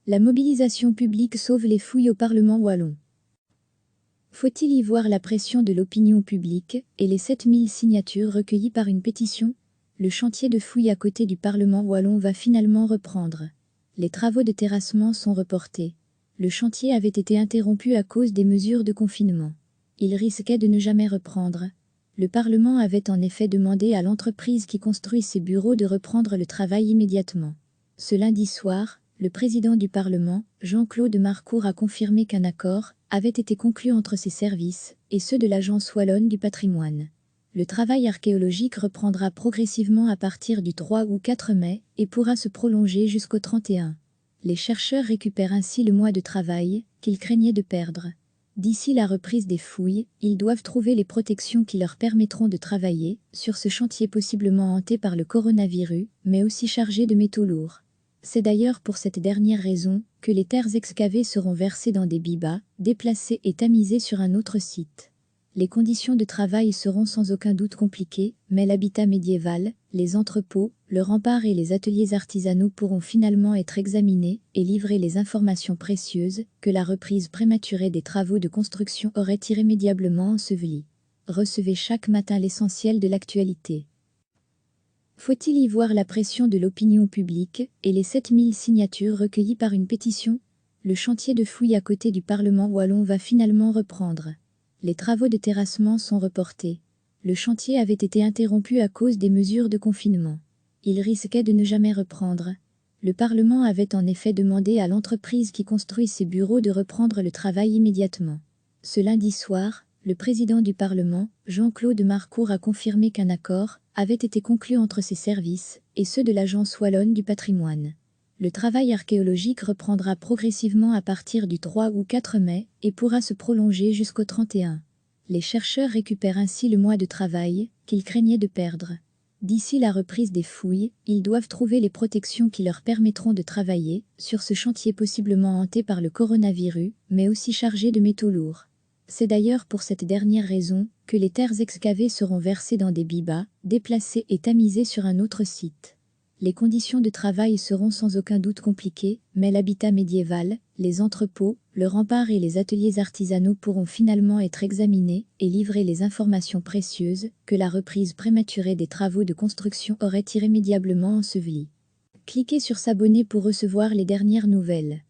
La mobilisation publique sauve les fouilles au Parlement wallon. Faut-il y voir la pression de l'opinion publique et les 7000 signatures recueillies par une pétition? Le chantier de fouilles à côté du Parlement wallon va finalement reprendre. Les travaux de terrassement sont reportés. Le chantier avait été interrompu à cause des mesures de confinement. Il risquait de ne jamais reprendre. Le Parlement avait en effet demandé à l'entreprise qui construit ses bureaux de reprendre le travail immédiatement. Ce lundi soir, le président du Parlement, Jean-Claude Marcourt, a confirmé qu'un accord avait été conclu entre ses services et ceux de l'Agence wallonne du patrimoine. Le travail archéologique reprendra progressivement à partir du 3 ou 4 mai et pourra se prolonger jusqu'au 31. Les chercheurs récupèrent ainsi le mois de travail qu'ils craignaient de perdre. D'ici la reprise des fouilles, ils doivent trouver les protections qui leur permettront de travailler sur ce chantier possiblement hanté par le coronavirus, mais aussi chargé de métaux lourds. C'est d'ailleurs pour cette dernière raison que les terres excavées seront versées dans des bibas, déplacées et tamisées sur un autre site. Les conditions de travail seront sans aucun doute compliquées, mais l'habitat médiéval, les entrepôts, le rempart et les ateliers artisanaux pourront finalement être examinés et livrer les informations précieuses que la reprise prématurée des travaux de construction aurait irrémédiablement ensevelies. Recevez chaque matin l'essentiel de l'actualité. Faut-il y voir la pression de l'opinion publique et les 7000 signatures recueillies par une pétition? Le chantier de fouilles à côté du Parlement wallon va finalement reprendre. Les travaux de terrassement sont reportés. Le chantier avait été interrompu à cause des mesures de confinement. Il risquait de ne jamais reprendre. Le Parlement avait en effet demandé à l'entreprise qui construit ses bureaux de reprendre le travail immédiatement. Ce lundi soir, le président du Parlement, Jean-Claude Marcourt, a confirmé qu'un accord avait été conclu entre ses services et ceux de l'Agence wallonne du patrimoine. Le travail archéologique reprendra progressivement à partir du 3 ou 4 mai et pourra se prolonger jusqu'au 31. Les chercheurs récupèrent ainsi le mois de travail qu'ils craignaient de perdre. D'ici la reprise des fouilles, ils doivent trouver les protections qui leur permettront de travailler sur ce chantier possiblement hanté par le coronavirus, mais aussi chargé de métaux lourds. C'est d'ailleurs pour cette dernière raison que les terres excavées seront versées dans des bibas, déplacées et tamisées sur un autre site. Les conditions de travail seront sans aucun doute compliquées, mais l'habitat médiéval, les entrepôts, le rempart et les ateliers artisanaux pourront finalement être examinés et livrer les informations précieuses que la reprise prématurée des travaux de construction aurait irrémédiablement ensevelies. Cliquez sur s'abonner pour recevoir les dernières nouvelles.